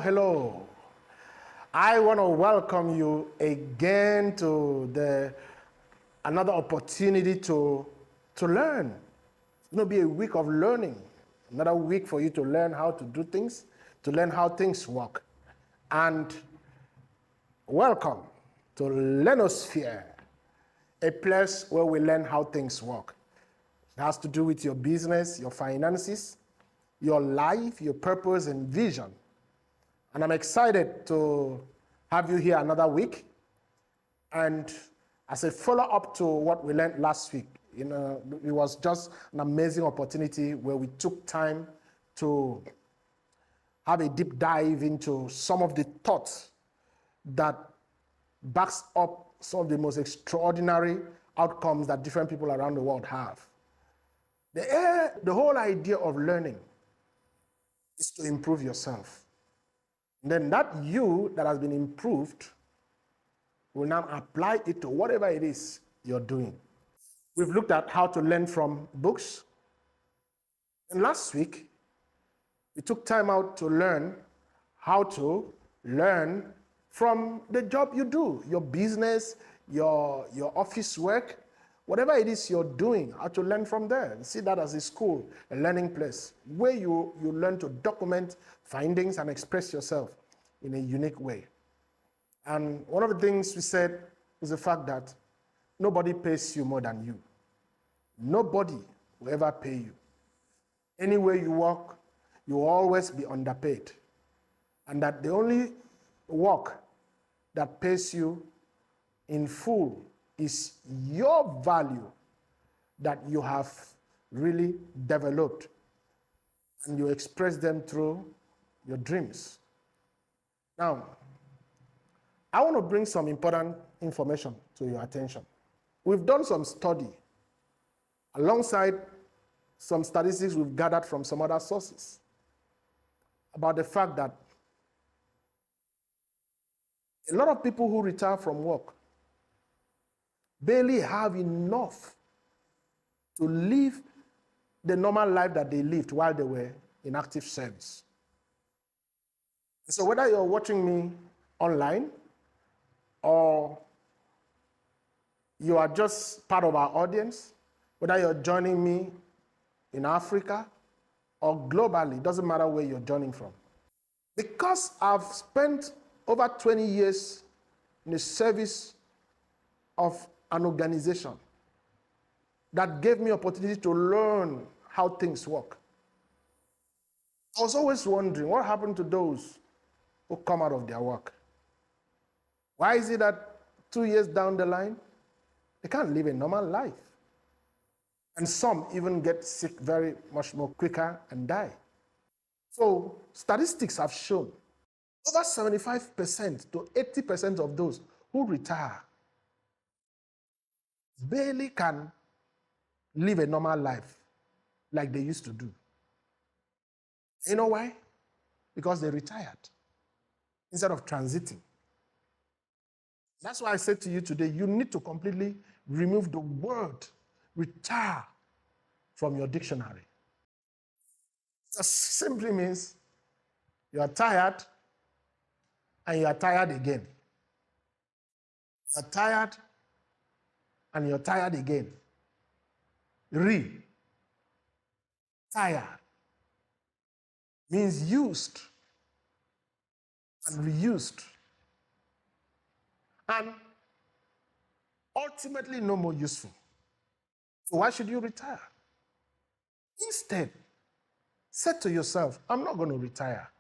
Hello. I want to welcome you again to another opportunity to learn. It's going to be a week of learning, another week for you to learn how to do things, to learn how things work. And welcome to Learnosphere, a place where we learn how things work. It has to do with your business, your finances, your life, your purpose and vision. And I'm excited to have you here another week. And as a follow-up to what we learned last week, it was just an amazing opportunity where we took time to have a deep dive into some of the thoughts that backs up some of the most extraordinary outcomes that different people around the world have. The whole idea of learning is to improve yourself. And then that you that has been improved will now apply it to whatever it is you're doing. We've looked at how to learn from books. And last week, we took time out to learn how to learn from the job you do, your business, your office work, whatever it is you're doing, how to learn from there. See that as a school, a learning place, where you learn to document findings and express yourself in a unique way. And one of the things we said is the fact that nobody pays you more than you. Nobody will ever pay you. Anywhere you work, you will always be underpaid. And that the only work that pays you in full is your value that you have really developed, and you express them through your dreams. Now, I want to bring some important information to your attention. We've done some study alongside some statistics we've gathered from some other sources about the fact that a lot of people who retire from work barely have enough to live the normal life that they lived while they were in active service. So whether you're watching me online or you are just part of our audience, whether you're joining me in Africa or globally, it doesn't matter where you're joining from. Because I've spent over 20 years in the service of an organization that gave me opportunity to learn how things work, I was always wondering what happened to those who come out of their work. Why is it that 2 years down the line, they can't live a normal life? And some even get sick very much more quicker and die. So statistics have shown over 75% to 80% of those who retire barely can live a normal life like they used to do. You know why? Because they retired instead of transiting. That's why I said to you today, you need to completely remove the word retire from your dictionary. It simply means you are tired and you are tired again. You are tired and you're tired again. Tired means used and reused. And ultimately no more useful. So why should you retire? Instead, say to yourself, I'm not going to retire.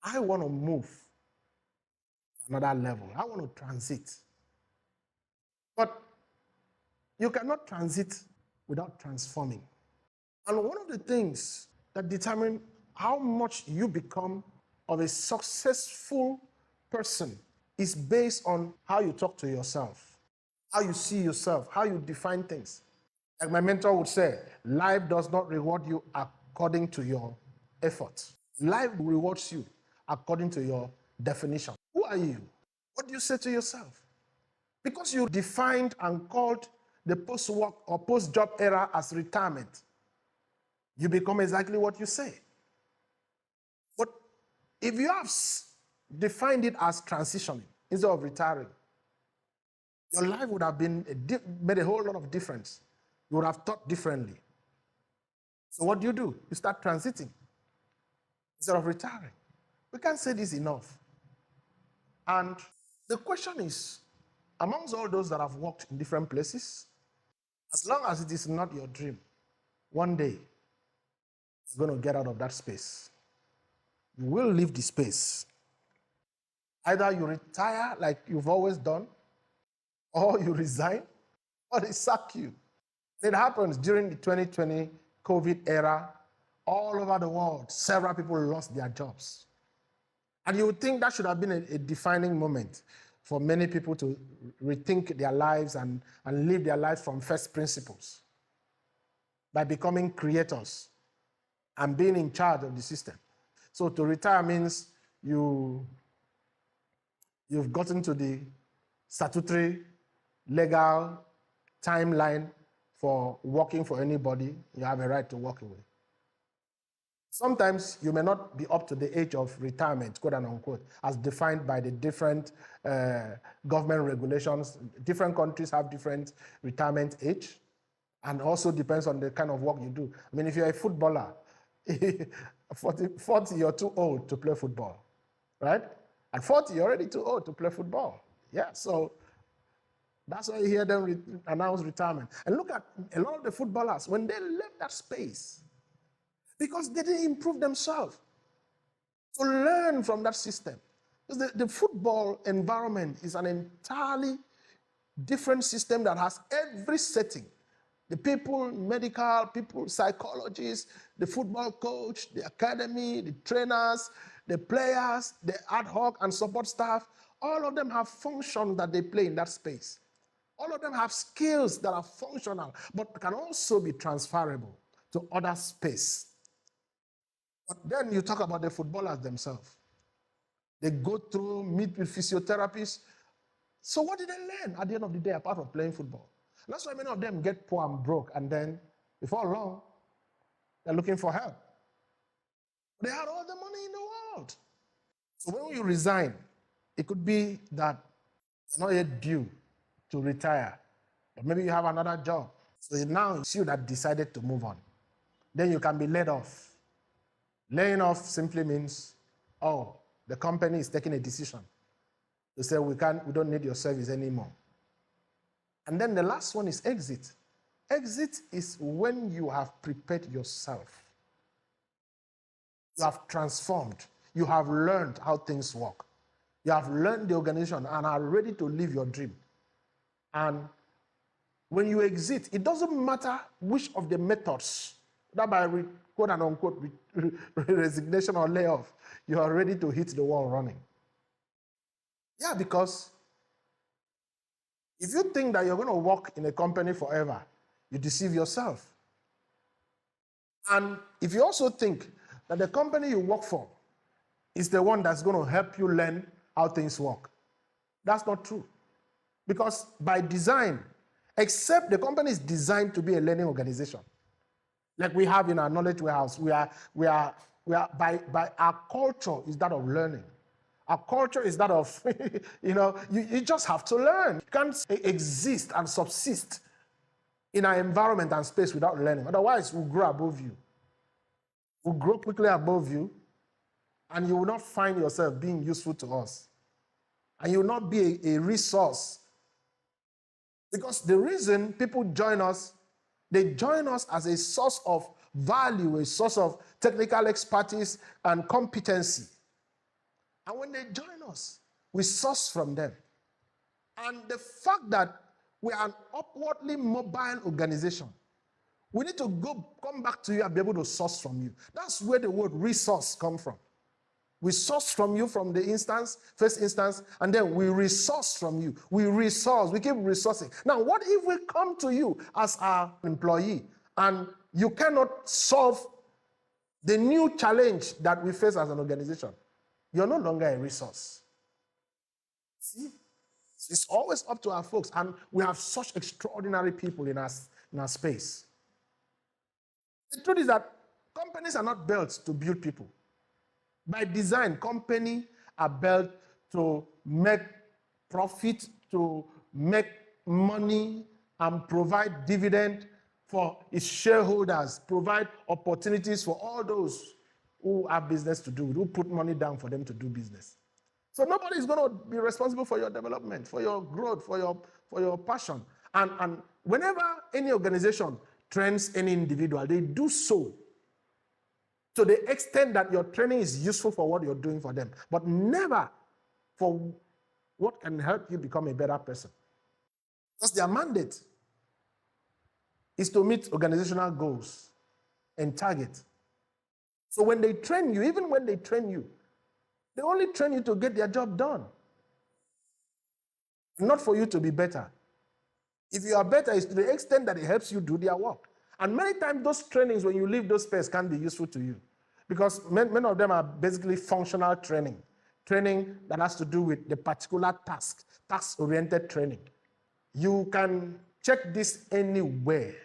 I want to move to another level. I want to transit. But you cannot transit without transforming. And one of the things that determine how much you become of a successful person is based on how you talk to yourself, how you see yourself, how you define things. Like my mentor would say, life does not reward you according to your effort. Life rewards you according to your definition. Who are you? What do you say to yourself? Because you defined and called the post-work or post-job era as retirement, you become exactly what you say. But if you have defined it as transitioning instead of retiring, your life would have made a whole lot of difference. You would have thought differently. So what do? You start transiting instead of retiring. We can't say this enough. And the question is, amongst all those that have worked in different places, as long as it is not your dream, one day you're going to get out of that space. You will leave the space. Either you retire like you've always done, or you resign, or they sack you. It happens during the 2020 COVID era. All over the world, several people lost their jobs. And you would think that should have been a defining moment for many people to rethink their lives and live their lives from first principles by becoming creators and being in charge of the system. So to retire means you've gotten to the statutory, legal timeline for working for anybody. You have a right to walk away. Sometimes you may not be up to the age of retirement, quote and unquote, as defined by the different government regulations. Different countries have different retirement age, and also depends on the kind of work you do. I mean, if you're a footballer, 40 you're too old to play football, right? At 40, you're already too old to play football. Yeah, so that's why you hear them announce retirement. And look at a lot of the footballers, when they left that space, because they didn't improve themselves. So learn from that system. Because the football environment is an entirely different system that has every setting. The people, medical people, psychologists, the football coach, the academy, the trainers, the players, the ad hoc and support staff, all of them have functions that they play in that space. All of them have skills that are functional, but can also be transferable to other space. But then you talk about the footballers themselves. They go through, meet with physiotherapists. So what did they learn at the end of the day apart from playing football? And that's why many of them get poor and broke, and then before long, they're looking for help. They had all the money in the world. So when you resign, it could be that you're not yet due to retire, but maybe you have another job. So now it's you that decided to move on. Then you can be laid off. Laying off simply means, oh, the company is taking a decision to say we don't need your service anymore. And then the last one is exit. Exit is when you have prepared yourself. You have transformed. You have learned how things work. You have learned the organization and are ready to live your dream. And when you exit, it doesn't matter which of the methods, that by quote and unquote resignation or layoff, you are ready to hit the wall running. Yeah, because if you think that you're going to work in a company forever, you deceive yourself. And if you also think that the company you work for is the one that's going to help you learn how things work, That's not true. Because by design, except the company is designed to be a learning organization, like we have in our knowledge warehouse, we are by our culture is that of learning. Our culture is that of, you just have to learn. You can't exist and subsist in our environment and space without learning. Otherwise, we'll grow above you. We'll grow quickly above you, and you will not find yourself being useful to us. And you will not be a resource. Because the reason people join us, they join us as a source of value, a source of technical expertise and competency. And when they join us, we source from them. And the fact that we are an upwardly mobile organization, we need to come back to you and be able to source from you. That's where the word resource comes from. We source from you from the first instance, and then we resource from you. We resource, we keep resourcing. Now, what if we come to you as our employee and you cannot solve the new challenge that we face as an organization? You're no longer a resource. See? It's always up to our folks, and we have such extraordinary people in our space. The truth is that companies are not built to build people. By design, companies are built to make profit, to make money, and provide dividend for its shareholders, provide opportunities for all those who have business to do, who put money down for them to do business. So nobody is going to be responsible for your development, for your growth, for your passion. And whenever any organization trains any individual, they do so to the extent that your training is useful for what you're doing for them, but never for what can help you become a better person. Because their mandate is to meet organizational goals and targets. So when they train you, even when they train you, they only train you to get their job done, not for you to be better. If you are better, it's to the extent that it helps you do their work. And many times those trainings, when you leave those spaces, can be useful to you. Because many of them are basically functional training that has to do with the particular task-oriented training. You can check this anywhere.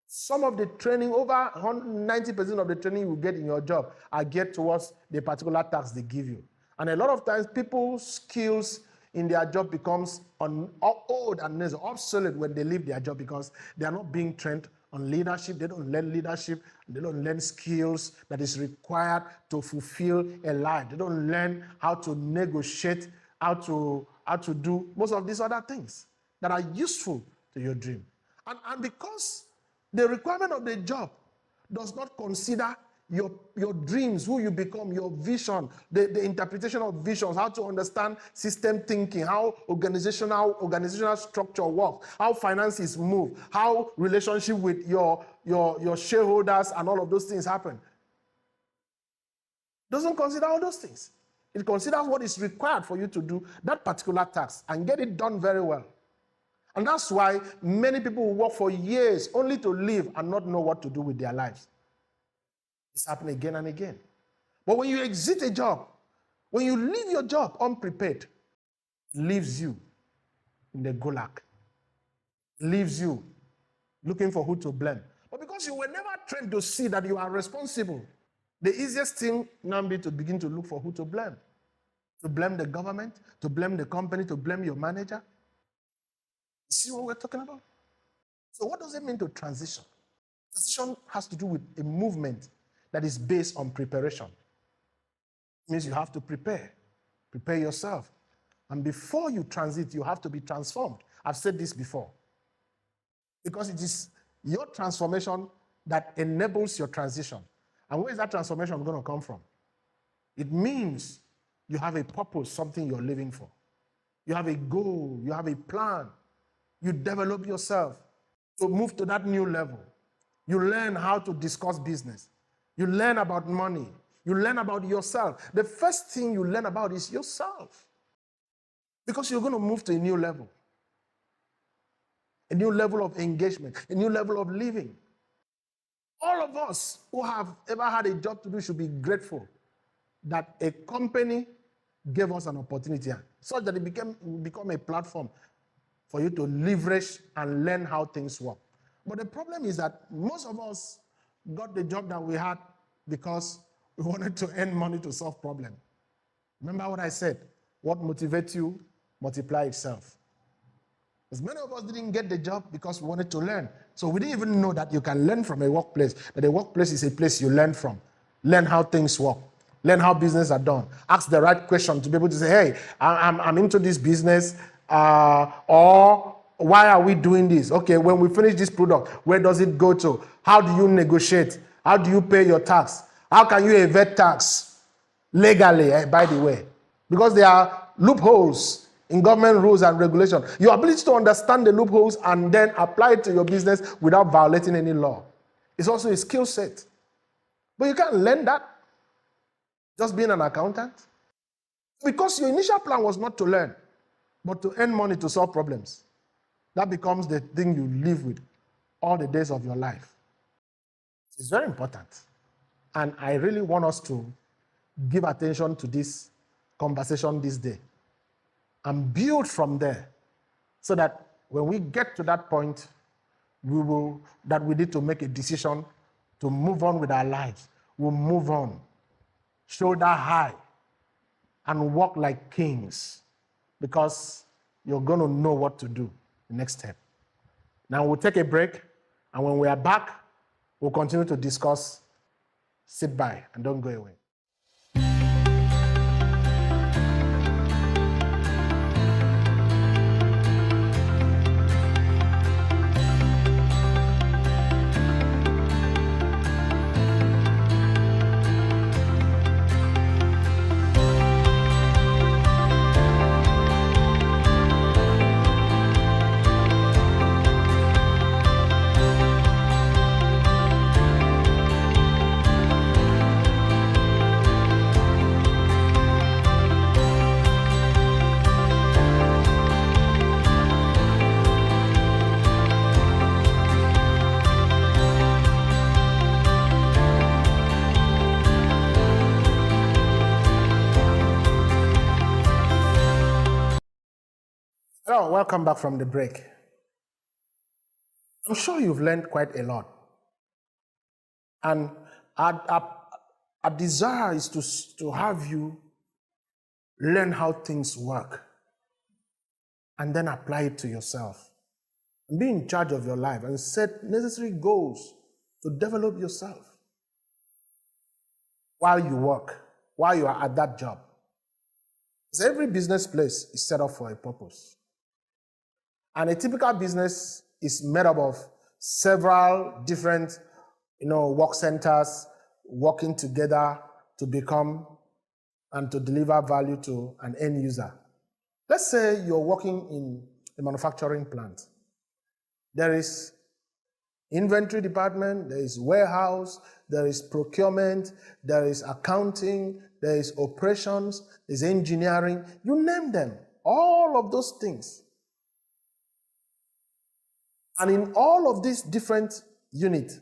Some of the training, over 90% of the training you get in your job are geared towards the particular task they give you. And a lot of times, people's skills in their job becomes old and obsolete when they leave their job because they are not being trained on leadership. They don't learn leadership. They don't learn skills that is required to fulfill a life. They don't learn how to negotiate, how to do most of these other things that are useful to your dream. And because the requirement of the job does not consider your dreams, who you become, your vision, the interpretation of visions, how to understand system thinking, how organizational structure works, how finances move, how relationship with your shareholders and all of those things happen. Doesn't consider all those things. It considers what is required for you to do that particular task and get it done very well. And that's why many people will work for years only to leave and not know what to do with their lives. It's happening again and again. But when you exit a job, when you leave your job unprepared, it leaves you in the gulag. It leaves you looking for who to blame. But because you were never trained to see that you are responsible, the easiest thing now be to begin to look for who to blame. To blame the government, to blame the company, to blame your manager. You see what we're talking about? So what does it mean to transition? Transition has to do with a movement that is based on preparation. It means you have to prepare yourself. And before you transit, you have to be transformed. I've said this before. Because it is your transformation that enables your transition. And where is that transformation going to come from? It means you have a purpose, something you're living for. You have a goal, you have a plan. You develop yourself to move to that new level. You learn how to discuss business. You learn about money. You learn about yourself. The first thing you learn about is yourself. Because you're going to move to a new level. A new level of engagement. A new level of living. All of us who have ever had a job to do should be grateful that a company gave us an opportunity, such that it become a platform for you to leverage and learn how things work. But the problem is that most of us got the job that we had because we wanted to earn money to solve problems. Remember what I said? What motivates you, multiply itself. Because many of us didn't get the job because we wanted to learn. So we didn't even know that you can learn from a workplace, that a workplace is a place you learn from. Learn how things work. Learn how business are done. Ask the right question to be able to say, hey, I'm into this business, or why are we doing this? Okay, when we finish this product, where does it go to? How do you negotiate? How do you pay your tax? How can you evade tax legally, by the way? Because there are loopholes in government rules and regulations. Your ability to understand the loopholes and then apply it to your business without violating any law is also a skill set. But you can't learn that just being an accountant. Because your initial plan was not to learn, but to earn money to solve problems. That becomes the thing you live with all the days of your life. It's very important. And I really want us to give attention to this conversation this day and build from there, so that when we get to that point, we need to make a decision to move on with our lives. We'll move on, shoulder high, and walk like kings, because you're going to know what to do the next step. Now we'll take a break, and when we are back, we'll continue to discuss. Sit by and don't go away. Hello, welcome back from the break. I'm sure you've learned quite a lot. And our desire is to have you learn how things work and then apply it to yourself. And be in charge of your life and set necessary goals to develop yourself while you work, while you are at that job. Because every business place is set up for a purpose. And a typical business is made up of several different, work centers working together to become and to deliver value to an end user. Let's say you're working in a manufacturing plant. There is inventory department, there is warehouse, there is procurement, there is accounting, there is operations, there's engineering, you name them, all of those things. And in all of these different units,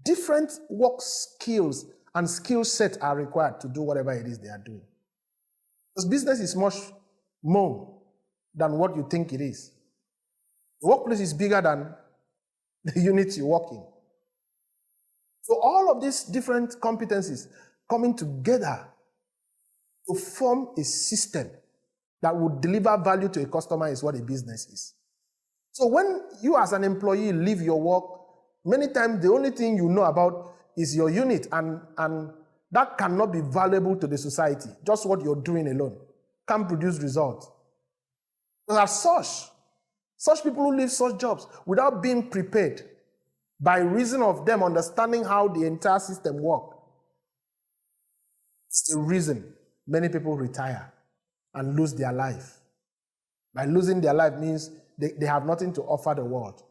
different work skills and skill sets are required to do whatever it is they are doing. Because business is much more than what you think it is. The workplace is bigger than the unit you work in. So all of these different competencies coming together to form a system that would deliver value to a customer is what a business is. So when you as an employee leave your work, many times the only thing you know about is your unit, and that cannot be valuable to the society. Just what you're doing alone can't produce results. Because as such people who leave such jobs without being prepared by reason of them understanding how the entire system works, it's the reason many people retire and lose their life. By losing their life means they have nothing to offer the world.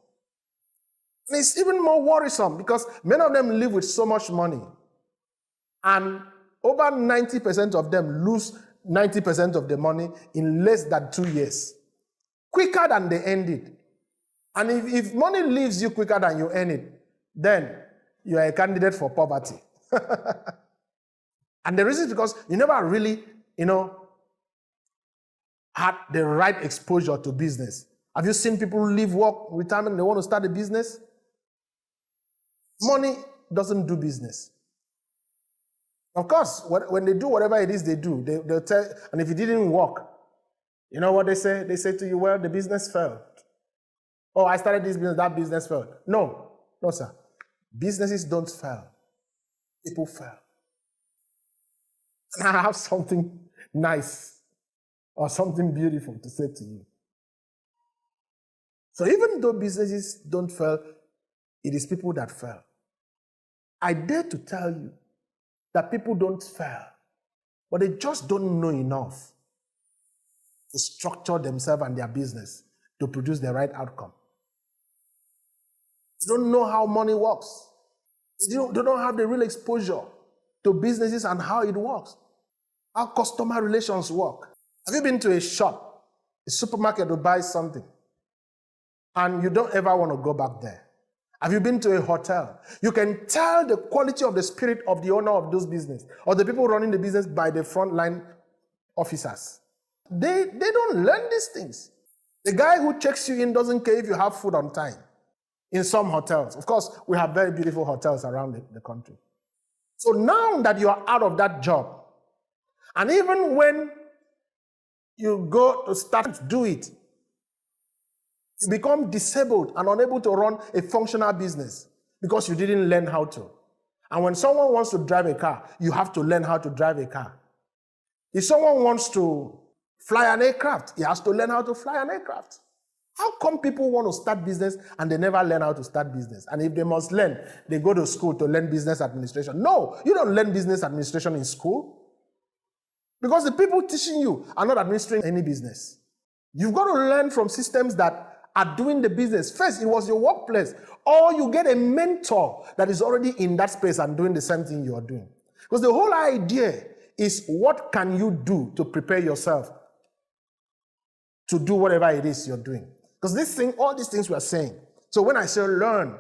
And it's even more worrisome because many of them live with so much money. And over 90% of them lose 90% of the money in less than 2 years. Quicker than they earned it. And if money leaves you quicker than you earn it, then you are a candidate for poverty. And the reason is because you never really, had the right exposure to business. Have you seen people leave work, retirement, they want to start a business? Money doesn't do business. Of course, when they do whatever it is they do, they'll tell, and if it didn't work, you know what they say? They say to you, well, the business failed. Oh, I started this business, that business failed. No, sir. Businesses don't fail. People fail. And I have something nice or something beautiful to say to you. So even though businesses don't fail, it is people that fail. I dare to tell you that people don't fail, but they just don't know enough to structure themselves and their business to produce the right outcome. They don't know how money works. They don't have the real exposure to businesses and how it works, how customer relations work. Have you been to a shop, a supermarket to buy something, and you don't ever want to go back there? Have you been to a hotel? You can tell the quality of the spirit of the owner of those business or the people running the business by the frontline officers. They don't learn these things. The guy who checks you in doesn't care if you have food on time in some hotels. Of course, we have very beautiful hotels around the country. So now that you are out of that job, and even when you go to start to do it, you become disabled and unable to run a functional business because you didn't learn how to. And when someone wants to drive a car, you have to learn how to drive a car. If someone wants to fly an aircraft, he has to learn how to fly an aircraft. How come people want to start business and they never learn how to start business? And if they must learn, they go to school to learn business administration. No, you don't learn business administration in school because the people teaching you are not administering any business. You've got to learn from systems that are doing the business. First, it was your workplace, or you get a mentor that is already in that space and doing the same thing you are doing. Because the whole idea is, what can you do to prepare yourself to do whatever it is you're doing? Because this thing, all these things we are saying. So when I say learn,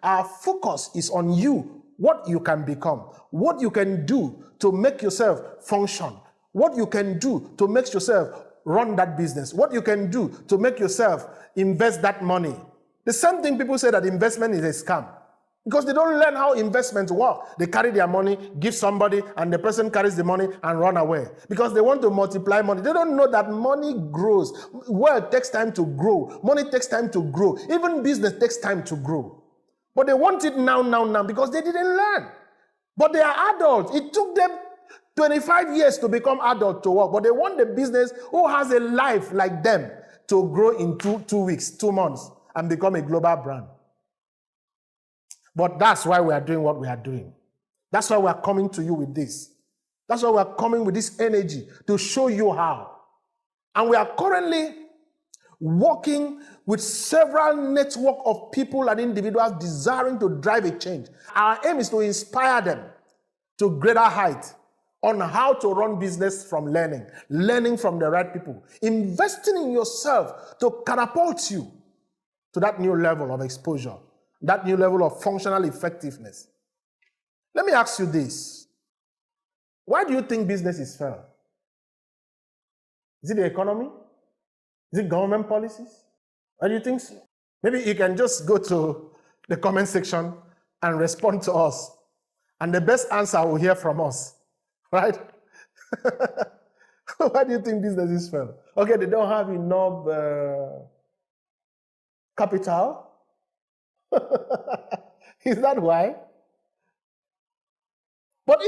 our focus is on you, what you can become, what you can do to make yourself function, what you can do to make yourself run that business, what you can do to make yourself invest that money. The same thing people say that investment is a scam because they don't learn how investments work. They carry their money, give somebody, and the person carries the money and run away because they want to multiply money. They don't know that money grows. Wealth takes time to grow. Money takes time to grow. Even business takes time to grow. But they want it now because they didn't learn. But they are adults. It took them 25 years to become adult to work, but they want the business who has a life like them to grow in 2 weeks, 2 months, and become a global brand. But that's why we are doing what we are doing. That's why we are coming to you with this. That's why we are coming with this energy to show you how. And we are currently working with several network of people and individuals desiring to drive a change. Our aim is to inspire them to greater height on how to run business from learning from the right people, investing in yourself to catapult you to that new level of exposure, that new level of functional effectiveness. Let me ask you this. Why do you think businesses fail? Is it the economy? Is it government policies? Why do you think so? Maybe you can just go to the comment section and respond to us. And the best answer we'll hear from us. Right? Why do you think businesses fail? Okay, they don't have enough capital. Is that why? But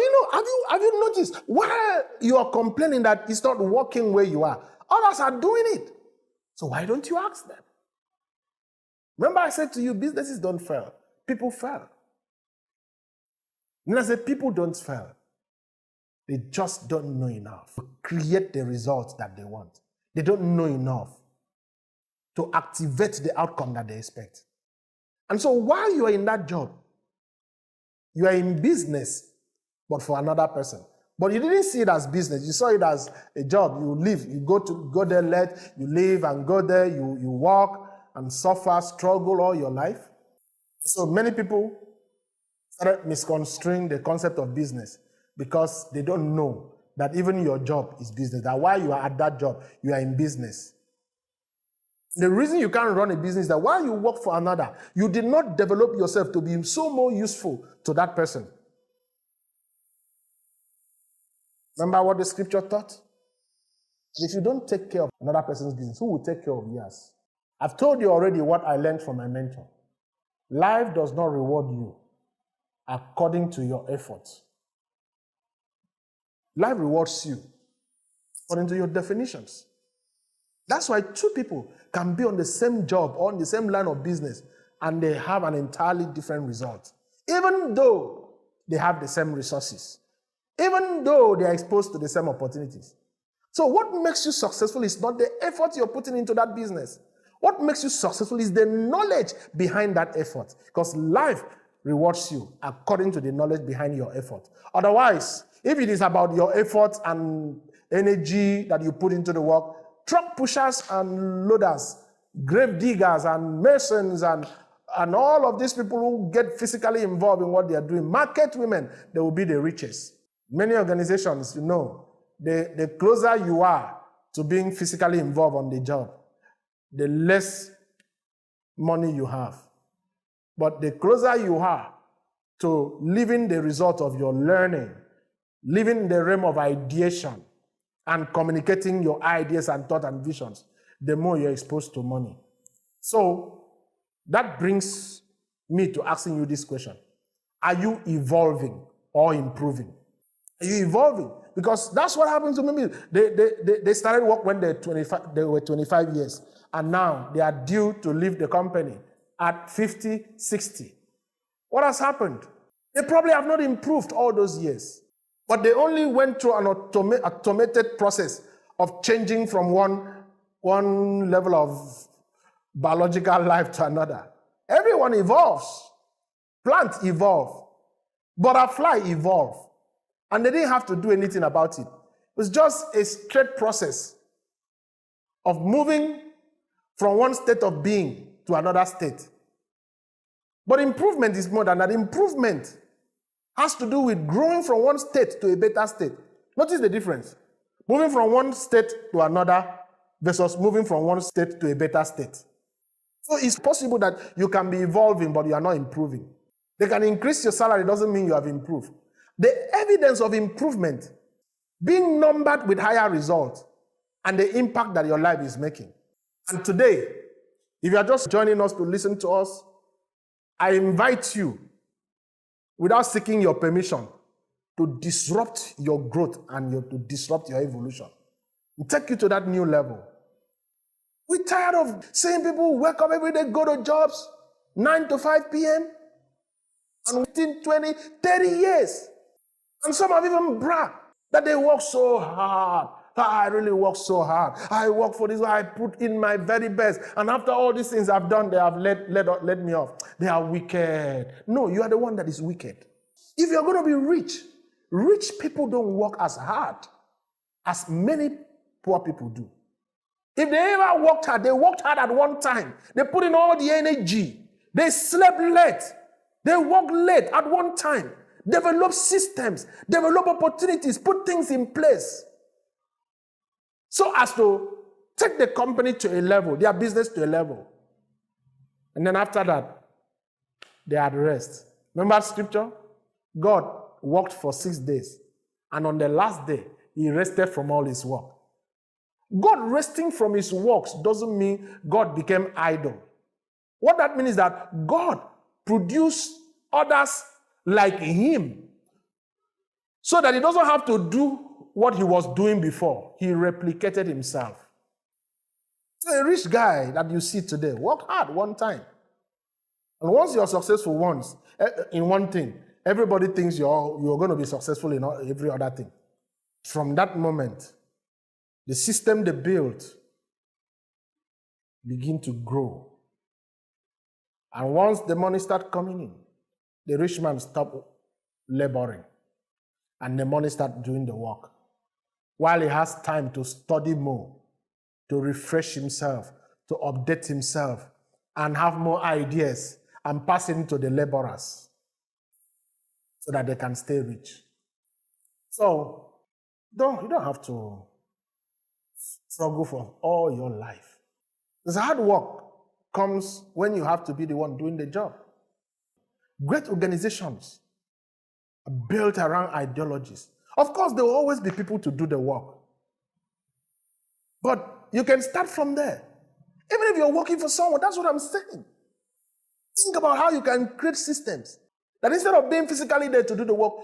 have you noticed while you are complaining that it's not working where you are, others are doing it. So why don't you ask them? Remember I said to you, businesses don't fail. People fail. And I said people don't fail. They just don't know enough to create the results that they want. They don't know enough to activate the outcome that they expect. And so while you are in that job, you are in business, but for another person. But you didn't see it as business. You saw it as a job. You live, you go there late, you live and go there, you work and suffer, struggle all your life. So many people started misconstruing the concept of business because they don't know that even your job is business, that while you are at that job, you are in business. The reason you can't run a business is that while you work for another, you did not develop yourself to be so more useful to that person. Remember what the scripture taught? If you don't take care of another person's business, who will take care of yours? I've told you already what I learned from my mentor. Life does not reward you according to your efforts. Life rewards you according to your definitions. That's why two people can be on the same job or on the same line of business and they have an entirely different result, even though they have the same resources, even though they are exposed to the same opportunities. So what makes you successful is not the effort you're putting into that business. What makes you successful is the knowledge behind that effort, because life rewards you according to the knowledge behind your effort. Otherwise, if it is about your effort and energy that you put into the work, truck pushers and loaders, grave diggers and masons and all of these people who get physically involved in what they are doing, market women, they will be the richest. Many organizations, the closer you are to being physically involved on the job, the less money you have. But the closer you are to living the result of your learning, living in the realm of ideation, and communicating your ideas and thoughts and visions, the more you're exposed to money. So that brings me to asking you this question. Are you evolving or improving? Are you evolving? Because that's what happens to me. They started work when they were 25 years, and now they are due to leave the company at 50, 60. What has happened? They probably have not improved all those years. But they only went through an automated process of changing from one level of biological life to another. Everyone evolves. Plants evolve. Butterfly evolve. And they didn't have to do anything about it. It was just a straight process of moving from one state of being to another state. But improvement is more than that. Improvement has to do with growing from one state to a better state. Notice the difference. Moving from one state to another versus moving from one state to a better state. So it's possible that you can be evolving, but you are not improving. They can increase your salary, doesn't mean you have improved. The evidence of improvement, being numbered with higher results, and the impact that your life is making. And today, if you are just joining us to listen to us, I invite you, without seeking your permission, to disrupt your growth and to disrupt your evolution. We take you to that new level. We're tired of seeing people wake up every day, go to jobs, 9 to 5 p.m., and within 20, 30 years. And some have even bragged that they work so hard. I really work so hard. I work for this. I put in my very best. And after all these things I've done, they have let me off. They are wicked. No, you are the one that is wicked. If you're going to be rich people don't work as hard as many poor people do. If they ever worked hard, they worked hard at one time. They put in all the energy. They slept late. They worked late at one time. Develop systems, develop opportunities, put things in place so as to take the company to a level, their business to a level. And then after that, they had rest. Remember scripture? God worked for 6 days, and on the last day, he rested from all his work. God resting from his works doesn't mean God became idle. What that means is that God produced others like him, so that he doesn't have to do what he was doing before. He replicated himself. So a rich guy that you see today, work hard one time. And once you're successful once, in one thing, everybody thinks you're going to be successful in every other thing. From that moment, the system they built begin to grow. And once the money starts coming in, the rich man stopped laboring, and the money starts doing the work. While he has time to study more, to refresh himself, to update himself, and have more ideas, and pass it to the laborers so that they can stay rich. So, You don't have to struggle for all your life. Because hard work comes when you have to be the one doing the job. Great organizations are built around ideologies. Of course, there will always be people to do the work. But you can start from there. Even if you're working for someone, that's what I'm saying. Think about how you can create systems that instead of being physically there to do the work,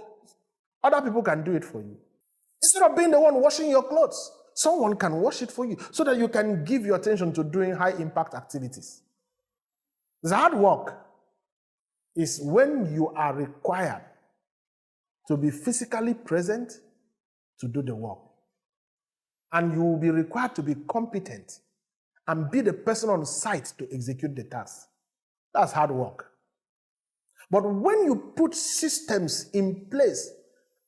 other people can do it for you. Instead of being the one washing your clothes, someone can wash it for you so that you can give your attention to doing high impact activities. The hard work is when you are required to be physically present to do the work. And you will be required to be competent and be the person on site to execute the task. That's hard work. But when you put systems in place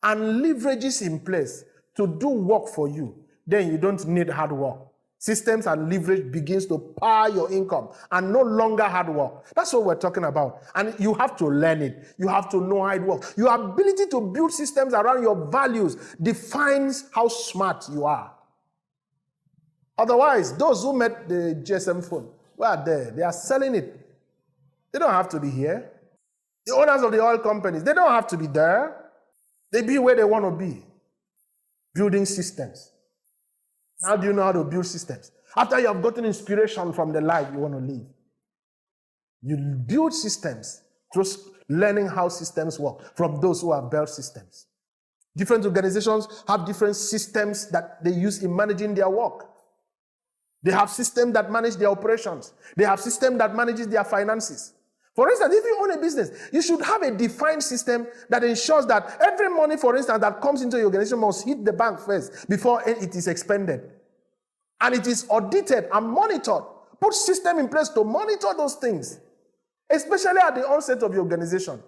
and leverages in place to do work for you, then you don't need hard work. Systems and leverage begins to power your income and no longer hard work. That's what we're talking about. And you have to learn it. You have to know how it works. Your ability to build systems around your values defines how smart you are. Otherwise, those who met the GSM phone were there. They are selling it. They don't have to be here. The owners of the oil companies, they don't have to be there. They be where they want to be. Building systems. How do you know how to build systems? After you have gotten inspiration from the life you want to live. You build systems through learning how systems work from those who have built systems. Different organizations have different systems that they use in managing their work. They have systems that manage their operations. They have systems that manages their finances. For instance, if you own a business, you should have a defined system that ensures that every money, for instance, that comes into your organization must hit the bank first before it is expended. And it is audited and monitored. Put system in place to monitor those things, especially at the onset of your organization.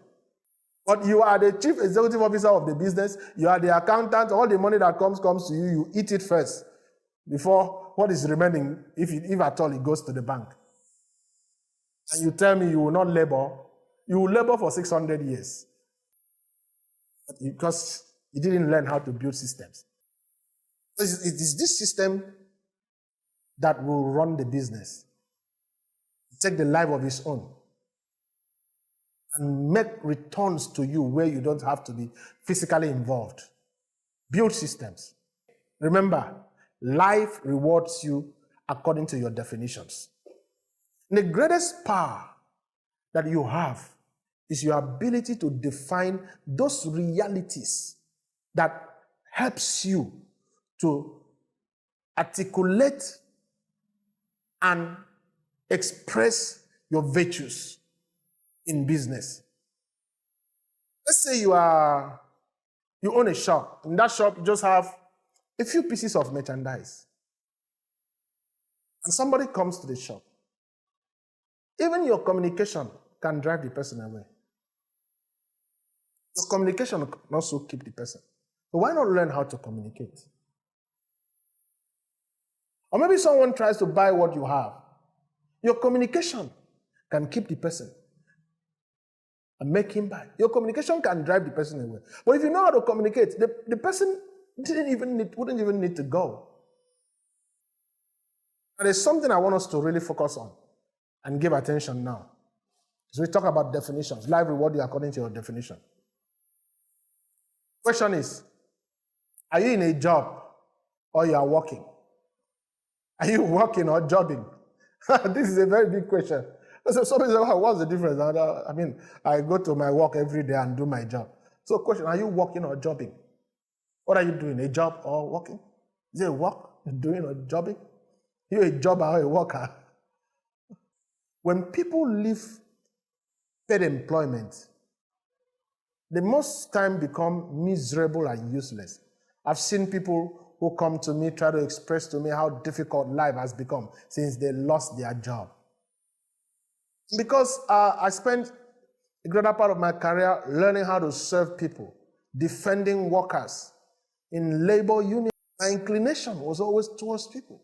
But you are the chief executive officer of the business, you are the accountant, all the money that comes to you, you eat it first before what is remaining, if at all it goes to the bank. And you tell me you will not labor, you will labor for 600 years. Because you didn't learn how to build systems. It is this system that will run the business. Take the life of its own. And make returns to you where you don't have to be physically involved. Build systems. Remember, life rewards you according to your definitions. The greatest power that you have is your ability to define those realities that helps you to articulate and express your virtues in business. Let's say you own a shop. In that shop, you just have a few pieces of merchandise. And somebody comes to the shop. Even your communication can drive the person away. Your communication can also keep the person. So why not learn how to communicate? Or maybe someone tries to buy what you have. Your communication can keep the person and make him buy. Your communication can drive the person away. But if you know how to communicate, the person wouldn't even need to go. And there's something I want us to really focus on and give attention now. So we talk about definitions. Life reward you according to your definition. Question is, are you in a job or you are working? Are you working or jobbing? This is a very big question. So somebody says, well, what's the difference? I mean, I go to my work every day and do my job. So question, are you working or jobbing? What are you doing, a job or working? Is it a work you're doing or jobbing? You're a jobber or a worker? When people leave paid employment, they most time become miserable and useless. I've seen people who come to me try to express to me how difficult life has become since they lost their job. Because I spent a greater part of my career learning how to serve people, defending workers in labor unions. My inclination was always towards people.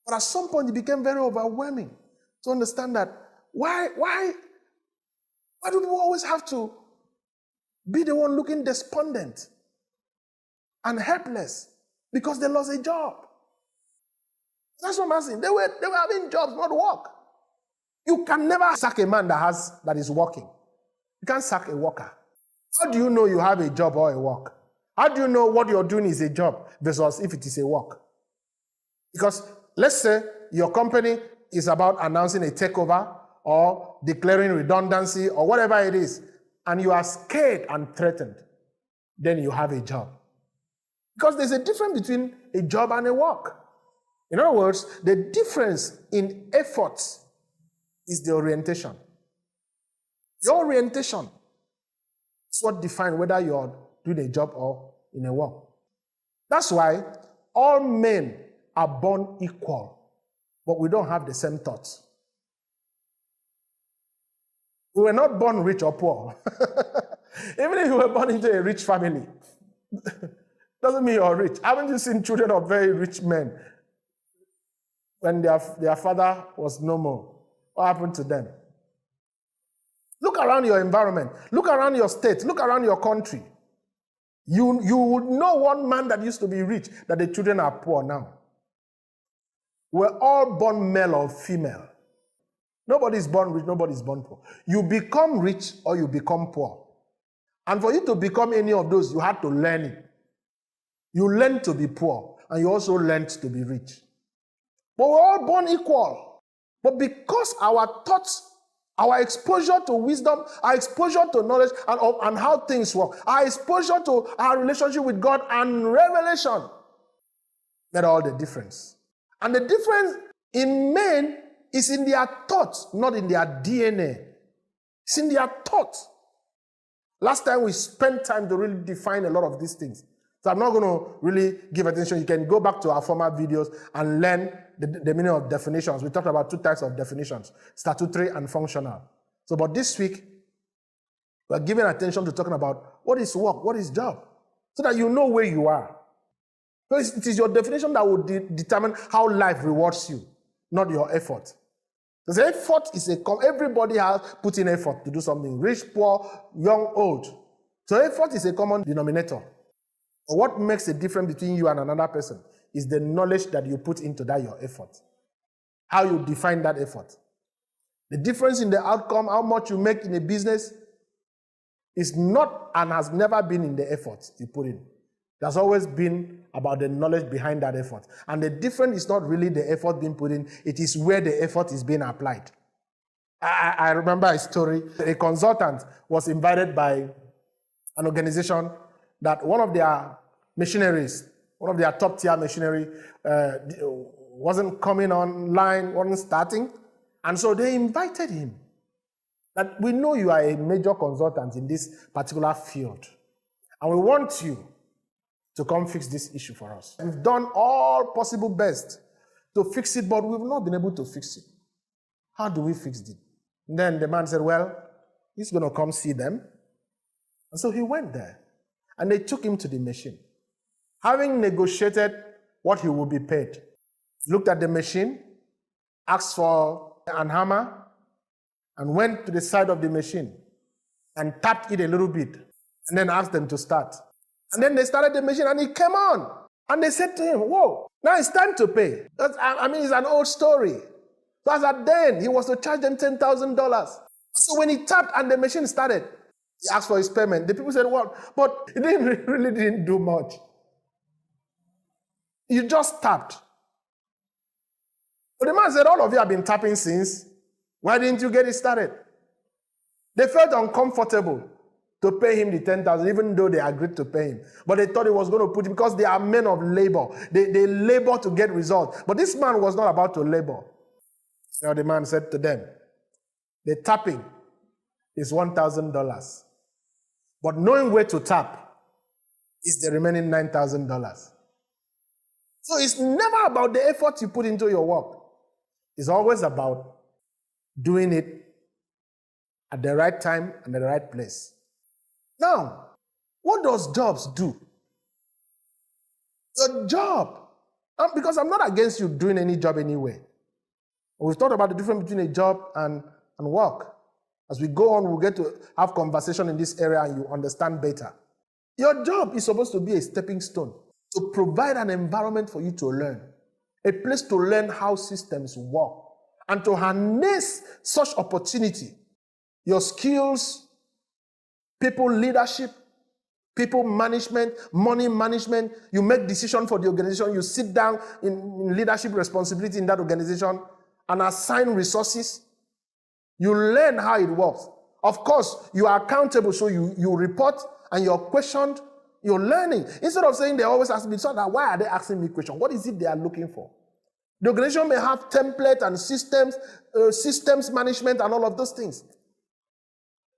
But at some point, it became very overwhelming to understand that why do people always have to be the one looking despondent? and helpless because they lost a job. That's what I'm saying. They were having jobs, not work. You can never sack a man that is working. You can't sack a worker. How do you know you have a job or a work? How do you know what you're doing is a job versus if it is a work? Because let's say your company is about announcing a takeover or declaring redundancy or whatever it is, and you are scared and threatened, then you have a job. Because there's a difference between a job and a work. In other words, the difference in effort is the orientation. Your orientation is what defines whether you're doing a job or in a work. That's why all men are born equal, but we don't have the same thoughts. We were not born rich or poor. Even if you were born into a rich family, doesn't mean you're rich. Haven't you seen children of very rich men when their father was no more? What happened to them? Look around your environment. Look around your state. Look around your country. You would know one man that used to be rich, that the children are poor now. We're all born male or female. Nobody's born rich, nobody's born poor. You become rich or you become poor. And for you to become any of those, you had to learn it. You learned to be poor, and you also learned to be rich. But we're all born equal. But because our thoughts, our exposure to wisdom, our exposure to knowledge and how things work, our exposure to our relationship with God and revelation made all the difference. And the difference in men is in their thoughts, not in their DNA. It's in their thoughts. Last time we spent time to really define a lot of these things. So I'm not going to really give attention. You can go back to our former videos and learn the meaning of definitions. We talked about two types of definitions, statutory and functional. So, but this week, we're giving attention to talking about what is work, what is job, so that you know where you are. So it is your definition that will determine how life rewards you, not your effort. Because effort is everybody has put in effort to do something, rich, poor, young, old. So effort is a common denominator. But what makes a difference between you and another person is the knowledge that you put into that your effort. How you define that effort. The difference in the outcome, how much you make in a business, is not and has never been in the effort you put in. There's always been about the knowledge behind that effort. And the difference is not really the effort being put in, it is where the effort is being applied. I remember a story. A consultant was invited by an organization that one of their missionaries, one of their top-tier missionary, wasn't coming online, wasn't starting. And so they invited him. That we know you are a major consultant in this particular field. And we want you to come fix this issue for us. We've done all possible best to fix it, but we've not been able to fix it. How do we fix it? And then the man said, well, he's going to come see them. And so he went there. And they took him to the machine. Having negotiated what he would be paid, looked at the machine, asked for a hammer, and went to the side of the machine and tapped it a little bit, and then asked them to start. And then they started the machine, and it came on. And they said to him, whoa, now it's time to pay. It's an old story. So as at then, he was to charge them $10,000. So when he tapped and the machine started, he asked for his payment. The people said, what? But it really didn't do much. You just tapped. But the man said, all of you have been tapping since. Why didn't you get it started? They felt uncomfortable to pay him the $10,000, even though they agreed to pay him. But they thought he was going to put it, because they are men of labor. They labor to get results. But this man was not about to labor. Now the man said to them, the tapping is $1,000. But knowing where to tap is the remaining $9,000. So it's never about the effort you put into your work. It's always about doing it at the right time and the right place. Now, what does jobs do? The job, because I'm not against you doing any job anyway. We've talked about the difference between a job and work. As we go on, we'll get to have conversation in this area and you understand better. Your job is supposed to be a stepping stone to provide an environment for you to learn, a place to learn how systems work, and to harness such opportunity, your skills, people leadership, people management, money management. You make decisions for the organization. You sit down in leadership responsibility in that organization and assign resources. You learn how it works. Of course, you are accountable, so you report and you're questioned. You're learning. Instead of saying they always ask me, so that why are they asking me questions? What is it they are looking for? The organization may have templates and systems management and all of those things.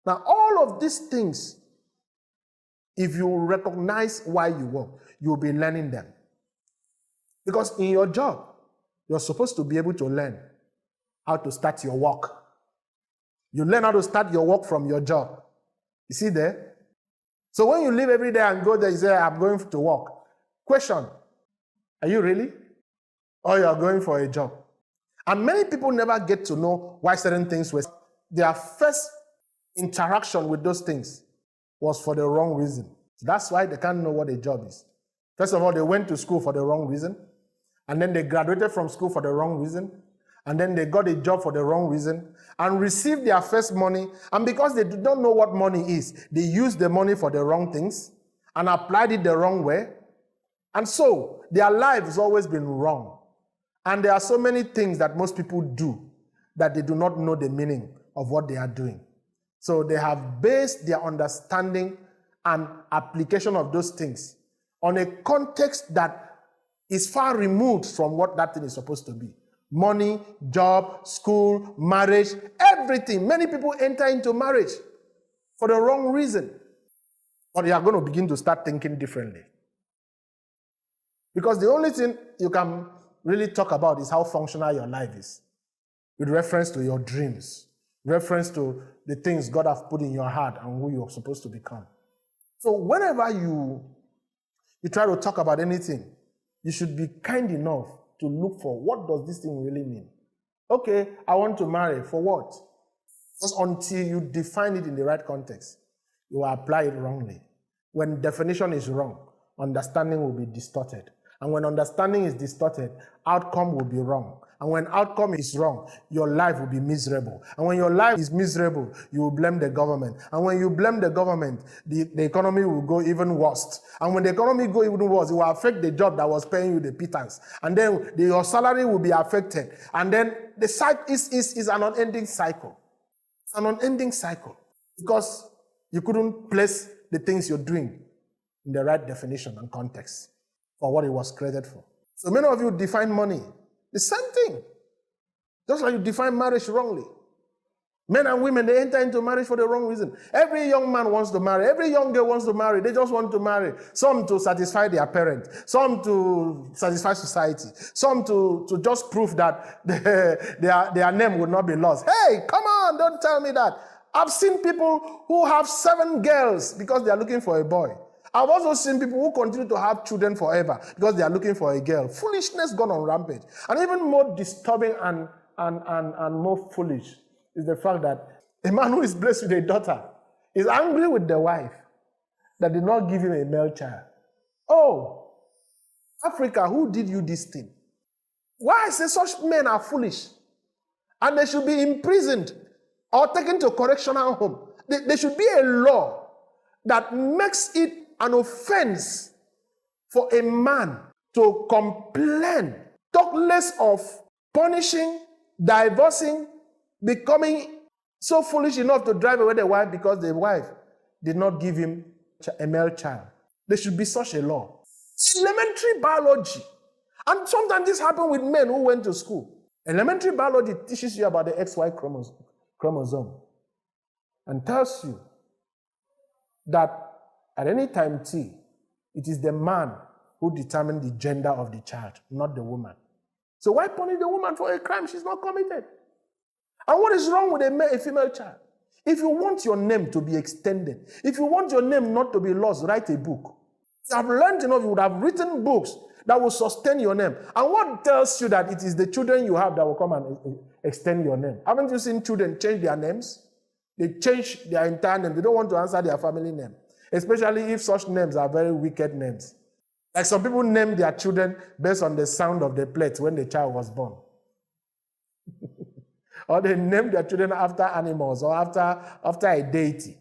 Now, all of these things, if you recognize why you work, you'll be learning them. Because in your job, you're supposed to be able to learn how to start your work. You learn how to start your work from your job. You see there? So when you leave every day and go there, you say, I'm going to work. Question, are you really? Or you are going for a job? And many people never get to know why certain things were. Their first interaction with those things was for the wrong reason. That's why they can't know what a job is. First of all, they went to school for the wrong reason. And then they graduated from school for the wrong reason. And then they got a job for the wrong reason and received their first money. And because they don't know what money is, they used the money for the wrong things and applied it the wrong way. And so their life has always been wrong. And there are so many things that most people do that they do not know the meaning of what they are doing. So they have based their understanding and application of those things on a context that is far removed from what that thing is supposed to be. Money, job, school, marriage, everything. Many people enter into marriage for the wrong reason. But you are going to begin to start thinking differently. Because the only thing you can really talk about is how functional your life is, with reference to your dreams, reference to the things God has put in your heart and who you're supposed to become. So whenever you try to talk about anything, you should be kind enough to look for what does this thing really mean. Okay, I want to marry. For what? Because until you define it in the right context, you will apply it wrongly. When definition is wrong, understanding will be distorted. And when understanding is distorted, outcome will be wrong. And when outcome is wrong, your life will be miserable. And when your life is miserable, you will blame the government. And when you blame the government, the economy will go even worse. And when the economy goes even worse, it will affect the job that was paying you the pittance. And then your salary will be affected. And then the cycle is an unending cycle. It's an unending cycle. Because you couldn't place the things you're doing in the right definition and context for what it was created for. So many of you define money the same thing. Just like you define marriage wrongly. Men and women, they enter into marriage for the wrong reason. Every young man wants to marry. Every young girl wants to marry. They just want to marry. Some to satisfy their parents. Some to satisfy society. Some to just prove that their name would not be lost. Hey, come on, don't tell me that. I've seen people who have 7 girls because they are looking for a boy. I've also seen people who continue to have children forever because they are looking for a girl. Foolishness gone on rampage. And even more disturbing and more foolish is the fact that a man who is blessed with a daughter is angry with the wife that did not give him a male child. Oh, Africa, who did you this thing? Why? I say such men are foolish. And they should be imprisoned or taken to correctional home. There should be a law that makes it an offense for a man to complain, talk less of punishing, divorcing, becoming so foolish enough to drive away the wife because the wife did not give him a male child. There should be such a law. Elementary biology. And sometimes this happens with men who went to school. Elementary biology teaches you about the XY chromosome and tells you that at any time T, it is the man who determines the gender of the child, not the woman. So why punish the woman for a crime she's not committed? And what is wrong with a female child? If you want your name to be extended, if you want your name not to be lost, write a book. If you have learned enough, you would have written books that will sustain your name. And what tells you that it is the children you have that will come and extend your name? Haven't you seen children change their names? They change their entire name. They don't want to answer their family name. Especially if such names are very wicked names. Like some people name their children based on the sound of the plate when the child was born. Or they name their children after animals or after a deity.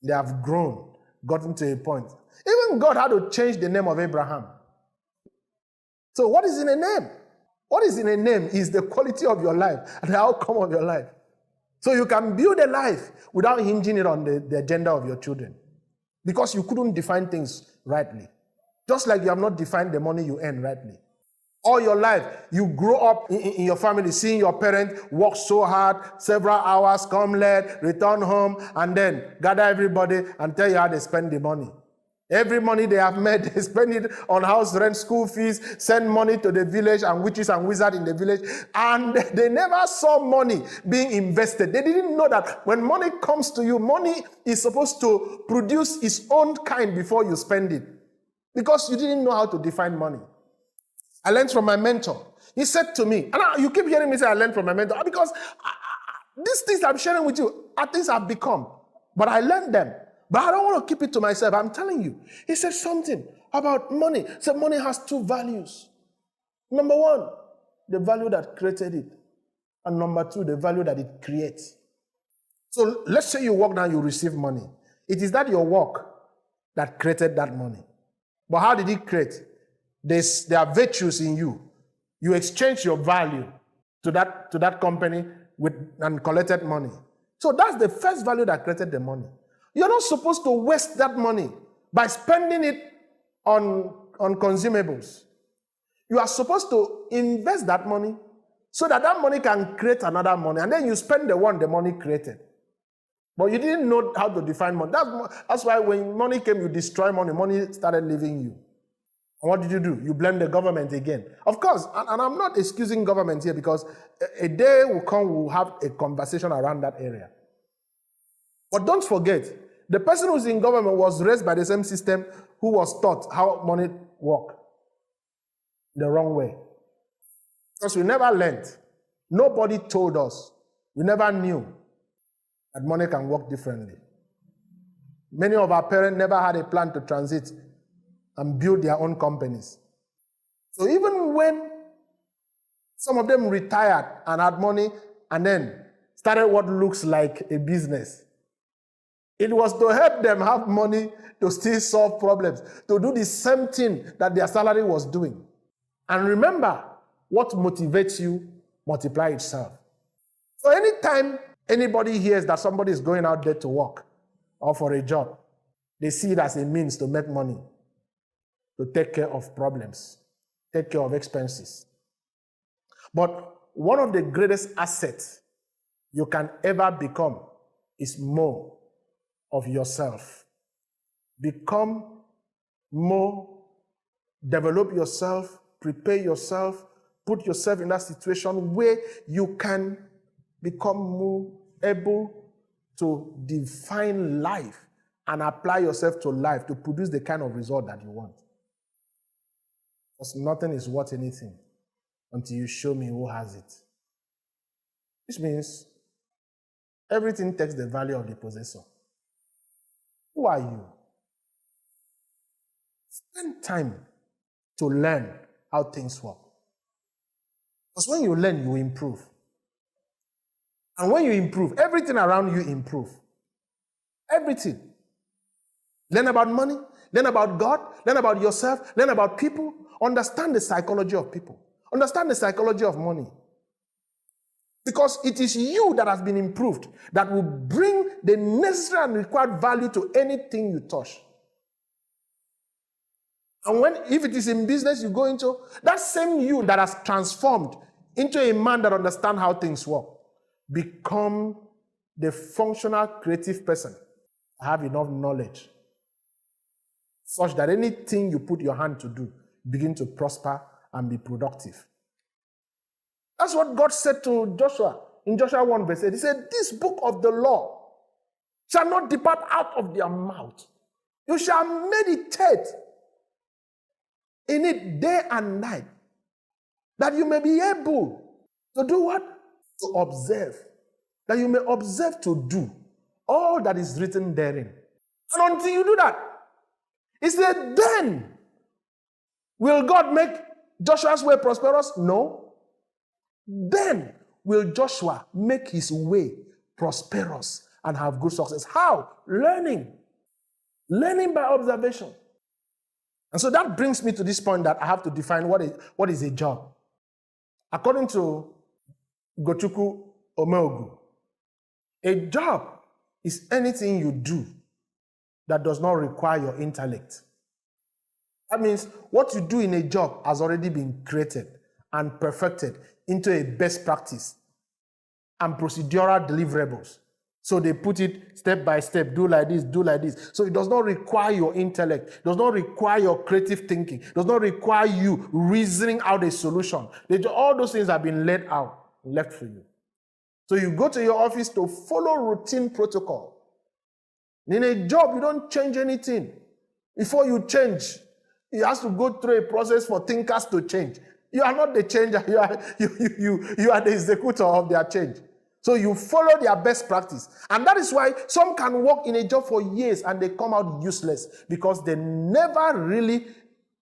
They have grown, gotten to a point. Even God had to change the name of Abraham. So what is in a name? What is in a name is the quality of your life and the outcome of your life. So you can build a life without hinging it on the gender of your children. Because you couldn't define things rightly. Just like you have not defined the money you earn rightly. All your life, you grow up in your family, seeing your parents work so hard, several hours, come late, return home, and then gather everybody and tell you how they spend the money. Every money they have made, they spend it on house rent, school fees, send money to the village and witches and wizards in the village. And they never saw money being invested. They didn't know that when money comes to you, money is supposed to produce its own kind before you spend it. Because you didn't know how to define money. I learned from my mentor. He said to me, and you keep hearing me say I learned from my mentor, because these things I'm sharing with you are things I've become. But I learned them. But I don't want to keep it to myself. I'm telling you. He said something about money. He said money has two values. Number one, the value that created it. And number two, the value that it creates. So let's say you work now, you receive money. It is that your work that created that money. But how did it create? There are virtues in you. You exchange your value to that company and collected money. So that's the first value that created the money. You're not supposed to waste that money by spending it on consumables. You are supposed to invest that money so that that money can create another money, and then you spend the one the money created. But you didn't know how to define money. That's why when money came, you destroy money. Money started leaving you. And what did you do? You blame the government again. Of course, and I'm not excusing government here, because a day will come, we'll have a conversation around that area. But don't forget, the person who's in government was raised by the same system who was taught how money works the wrong way. Because we never learned. Nobody told us. We never knew that money can work differently. Many of our parents never had a plan to transit and build their own companies. So even when some of them retired and had money and then started what looks like a business, it was to help them have money to still solve problems, to do the same thing that their salary was doing. And remember, what motivates you multiply itself. So anytime anybody hears that somebody is going out there to work or for a job, they see it as a means to make money, to take care of problems, take care of expenses. But one of the greatest assets you can ever become is more of yourself. Become more, develop yourself, prepare yourself, put yourself in that situation where you can become more able to define life and apply yourself to life to produce the kind of result that you want. Because nothing is worth anything until you show me who has it. Which means everything takes the value of the possessor. Who are you? Spend time to learn how things work. Because when you learn, you improve. And when you improve, everything around you improve. Everything. Learn about money, learn about God, learn about yourself, learn about people. Understand the psychology of people. Understand the psychology of money. Because it is you that has been improved that will bring the necessary and required value to anything you touch. And if it is in business you go into, that same you that has transformed into a man that understands how things work, become the functional, creative person. Have enough knowledge such that anything you put your hand to do begin to prosper and be productive. That's what God said to Joshua in Joshua 1 verse 8. He said, this book of the law shall not depart out of their mouth. You shall meditate in it day and night, that you may be able to do what? To observe. That you may observe to do all that is written therein. And until you do that, he said, then will God make Joshua's way prosperous? No. Then will Joshua make his way prosperous and have good success. How? Learning. Learning by observation. And so that brings me to this point that I have to define what is a job. According to Gochukwu Omeogu, a job is anything you do that does not require your intellect. That means what you do in a job has already been created and perfected into a best practice and procedural deliverables. So they put it step by step, do like this, do like this. So it does not require your intellect, does not require your creative thinking, does not require you reasoning out a solution. All those things have been laid out, left for you. So you go to your office to follow routine protocol. In a job, you don't change anything. Before you change, it has to go through a process for thinkers to change. You are not the changer, you are the executor of their change. So you follow their best practice. And that is why some can work in a job for years and they come out useless because they never really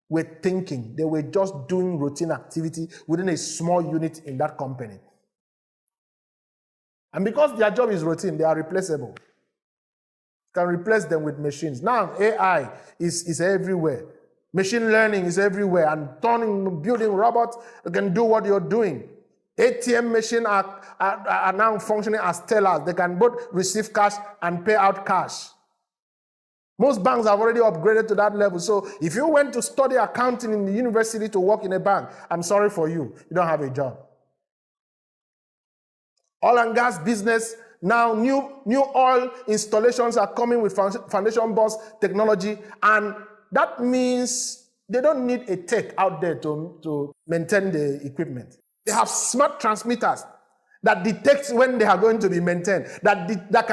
were thinking. They were just doing routine activity within a small unit in that company. And because their job is routine, they are replaceable. You can replace them with machines. Now AI is everywhere. Machine learning is everywhere, and building robots that can do what you're doing. ATM machines are now functioning as tellers. They can both receive cash and pay out cash. Most banks have already upgraded to that level. So if you went to study accounting in the university to work in a bank, I'm sorry for you. You don't have a job. Oil and gas business, now new oil installations are coming with foundation box technology, and that means they don't need a tech out there to maintain the equipment. They have smart transmitters that detect when they are going to be maintained, that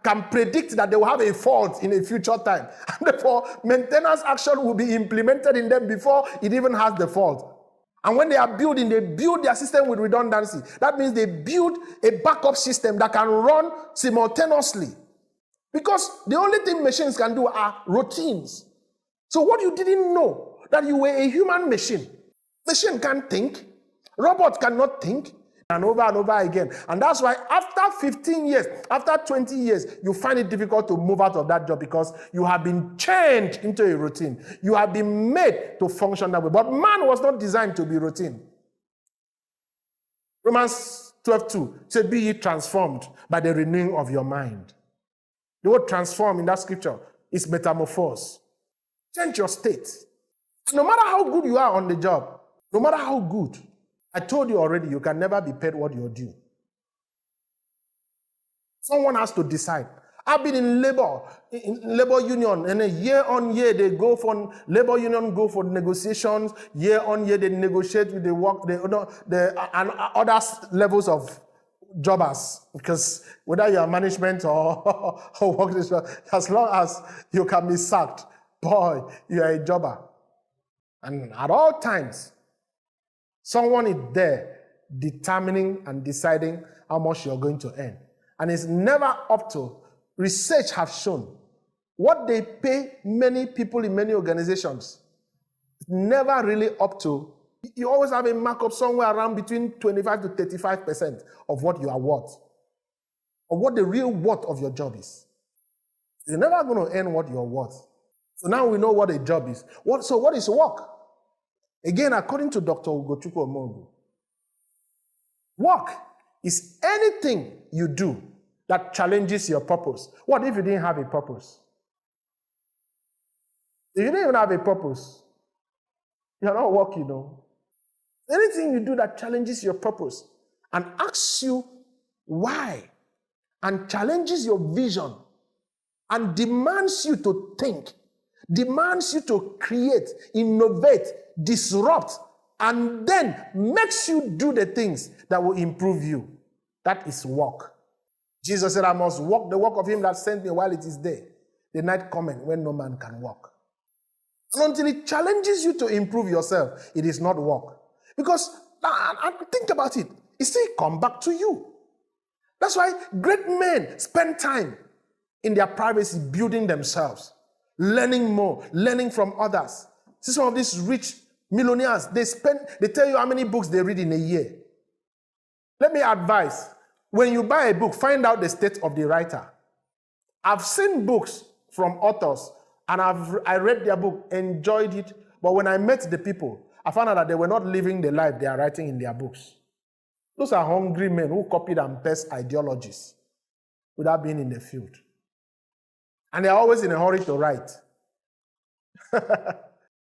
can predict that they will have a fault in a future time. And therefore, maintenance action will be implemented in them before it even has the fault. And when they are building, they build their system with redundancy. That means they build a backup system that can run simultaneously. Because the only thing machines can do are routines. So what you didn't know, that you were a human machine. Machine can't think. Robot cannot think. And over again. And that's why after 15 years, after 20 years, you find it difficult to move out of that job because you have been changed into a routine. You have been made to function that way. But man was not designed to be routine. Romans 12:2 said, be ye transformed by the renewing of your mind. The word transform in that scripture is metamorphose. Change your state. And no matter how good you are on the job, no matter how good, I told you already, you can never be paid what you're due. Someone has to decide. I've been in labor union, and year on year they go for labor union, go for negotiations. Year on year they negotiate with and other levels of jobbers, because whether you are management or work, as long as you can be sacked, boy, you are a jobber. And at all times, someone is there determining and deciding how much you're going to earn. And it's never up to, research have shown, what they pay many people in many organizations, it's never really up to, you always have a markup somewhere around between 25 to 35% of what you are worth, or what the real worth of your job is. You're never going to earn what you're worth. So now we know what a job is. So what is work? Again, according to Dr. Gochukwu Omeogu, work is anything you do that challenges your purpose. What if you didn't have a purpose? If you didn't even have a purpose, you're not working, Anything you do that challenges your purpose and asks you why, and challenges your vision, and demands you to think, demands you to create, innovate, disrupt, and then makes you do the things that will improve you. That is work. Jesus said, I must walk the work of him that sent me while it is day. The night cometh when no man can walk. And until it challenges you to improve yourself, it is not work. Because, think about it, it still come back to you. That's why great men spend time in their privacy, building themselves, learning more, learning from others. See some of these rich millionaires, they tell you how many books they read in a year. Let me advise, when you buy a book, find out the state of the writer. I've seen books from authors, and I read their book, enjoyed it, but when I met the people, I found out that they were not living the life they are writing in their books. Those are hungry men who copied and pasted ideologies without being in the field. And they're always in a hurry to write.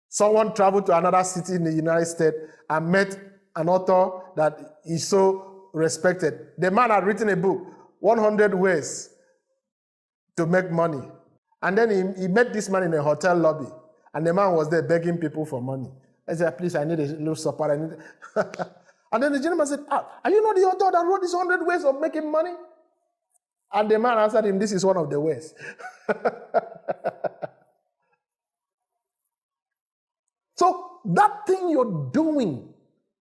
Someone traveled to another city in the United States and met an author that is so respected. The man had written a book, 100 Ways to Make Money. And then he met this man in a hotel lobby. And the man was there begging people for money. I said, please, I need a little support. And then the gentleman said, are you not the author that wrote these 100 ways of making money? And the man answered him, this is one of the ways. So that thing you're doing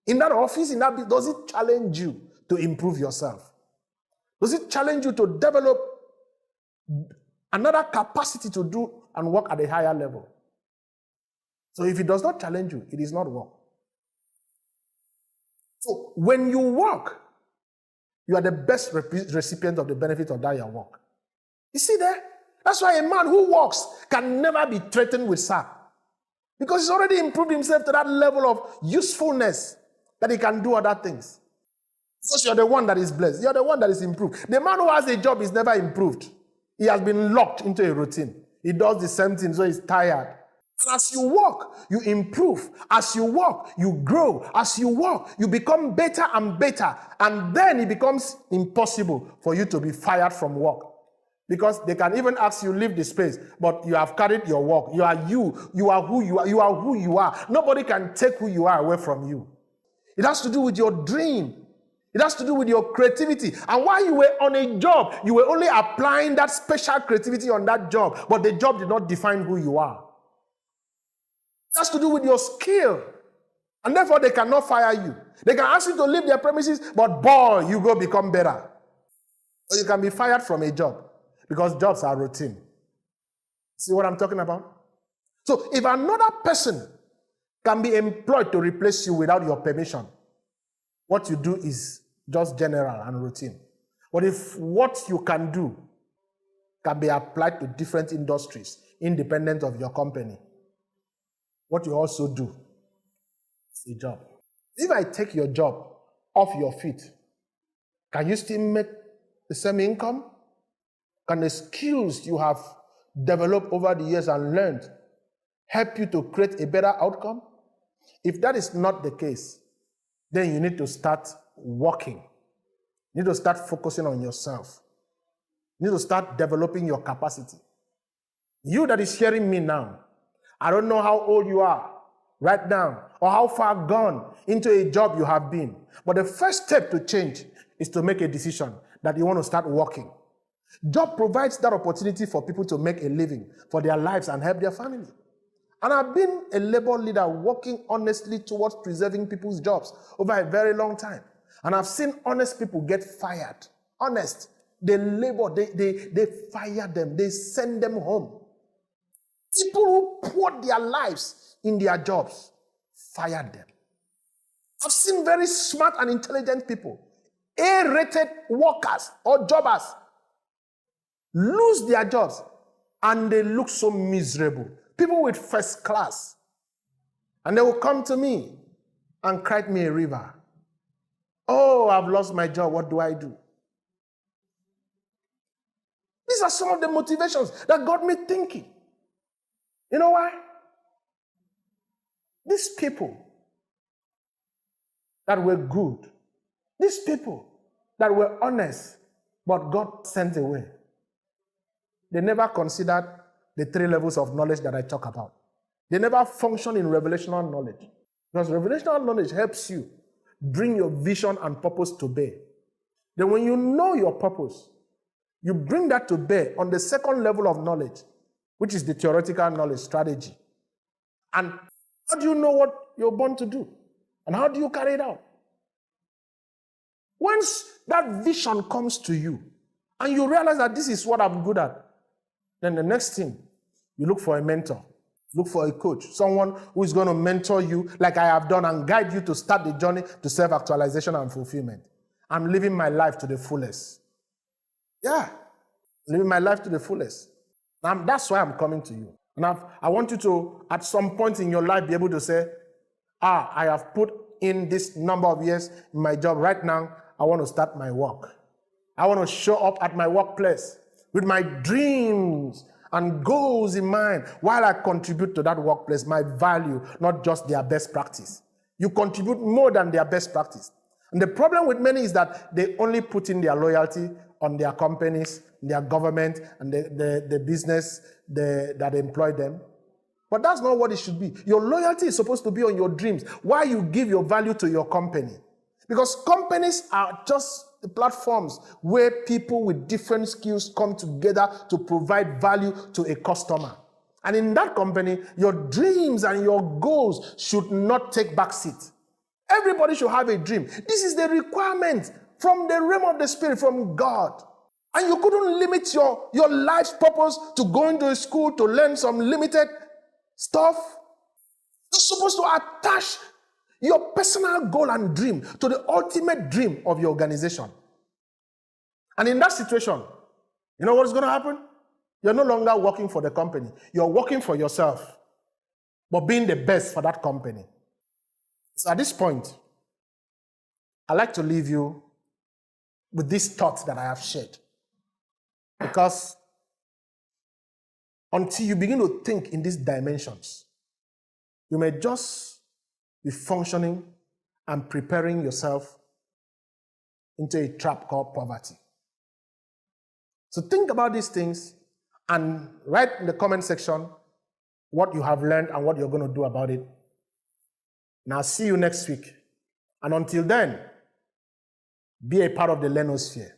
in that office, in that business, does it challenge you to improve yourself? Does it challenge you to develop another capacity to do and work at a higher level? So if it does not challenge you, it is not work. So when you work, you are the best recipient of the benefit of that your work. You see there? That's why a man who works can never be threatened with sack. Because he's already improved himself to that level of usefulness that he can do other things. Because you're the one that is blessed. You're the one that is improved. The man who has a job is never improved. He has been locked into a routine. He does the same thing, so he's tired. And as you work, you improve. As you work, you grow. As you work, you become better and better. And then it becomes impossible for you to be fired from work. Because they can even ask you, leave the space, but you have carried your work. You are you. You are who you are. You are who you are. Nobody can take who you are away from you. It has to do with your dream. It has to do with your creativity. And while you were on a job, you were only applying that special creativity on that job, but the job did not define who you are. It has to do with your skill. And therefore, they cannot fire you. They can ask you to leave their premises, but boy, you go become better. Or you can be fired from a job because jobs are routine. See what I'm talking about? So if another person can be employed to replace you without your permission, what you do is just general and routine. But if what you can do can be applied to different industries, independent of your company, what you also do is a job. If I take your job off your feet, can you still make the same income? Can the skills you have developed over the years and learned help you to create a better outcome? If that is not the case, then you need to start working. You need to start focusing on yourself. You need to start developing your capacity. You that is hearing me now, I don't know how old you are right now or how far gone into a job you have been. But the first step to change is to make a decision that you want to start working. Job provides that opportunity for people to make a living for their lives and help their family. And I've been a labor leader working honestly towards preserving people's jobs over a very long time. And I've seen honest people get fired. Honest. They labor, they fire them, they send them home. People who poured their lives in their jobs fired them. I've seen very smart and intelligent people, A-rated workers or jobbers, lose their jobs and they look so miserable. People with first class. And they will come to me and cry me a river. Oh, I've lost my job. What do I do? These are some of the motivations that got me thinking. You know why? These people that were good, these people that were honest, but God sent away, they never considered the 3 levels of knowledge that I talk about. They never function in revelational knowledge. Because revelational knowledge helps you bring your vision and purpose to bear. Then when you know your purpose, you bring that to bear on the 2nd level of knowledge, which is the theoretical knowledge, strategy. And how do you know what you're born to do? And how do you carry it out? Once that vision comes to you, and you realize that this is what I'm good at, Then the next thing, you look for a mentor. Look for a coach, someone who is going to mentor you like I have done and guide you to start the journey to self-actualization and fulfillment. I'm living my life to the fullest. Yeah, living my life to the fullest. That's why I'm coming to you. And I want you to, at some point in your life, be able to say, I have put in this number of years in my job. Right now, I want to start my work. I want to show up at my workplace with my dreams and goals in mind while I contribute to that workplace, my value, not just their best practice. You contribute more than their best practice. And the problem with many is that they only put in their loyalty on their companies, their government, and the business that employ them. But that's not what it should be. Your loyalty is supposed to be on your dreams, while you give your value to your company. Because companies are just the platforms where people with different skills come together to provide value to a customer. And in that company, your dreams and your goals should not take backseat. Everybody should have a dream. This is the requirement from the realm of the Spirit, from God. And you couldn't limit your life's purpose to going to a school to learn some limited stuff. You're supposed to attach your personal goal and dream to the ultimate dream of your organization. And in that situation, you know what's going to happen? You're no longer working for the company. You're working for yourself, but being the best for that company. So at this point, I'd like to leave you with these thoughts that I have shared. Because until you begin to think in these dimensions, you may just be functioning and preparing yourself into a trap called poverty. So think about these things and write in the comment section what you have learned and what you're going to do about it. And I'll see you next week. And until then, be a part of the Learnosphere.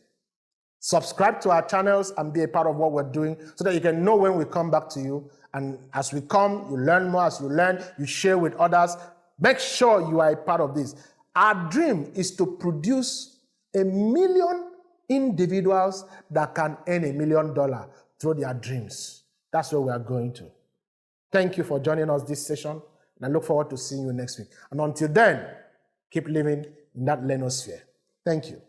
Subscribe to our channels and be a part of what we're doing so that you can know when we come back to you. And as we come, you learn more. As you learn, you share with others. Make sure you are a part of this. Our dream is to produce 1 million individuals that can earn $1 million through their dreams. That's where we are going to. Thank you for joining us this session, and I look forward to seeing you next week. And until then, keep living in that Learnosphere. Thank you.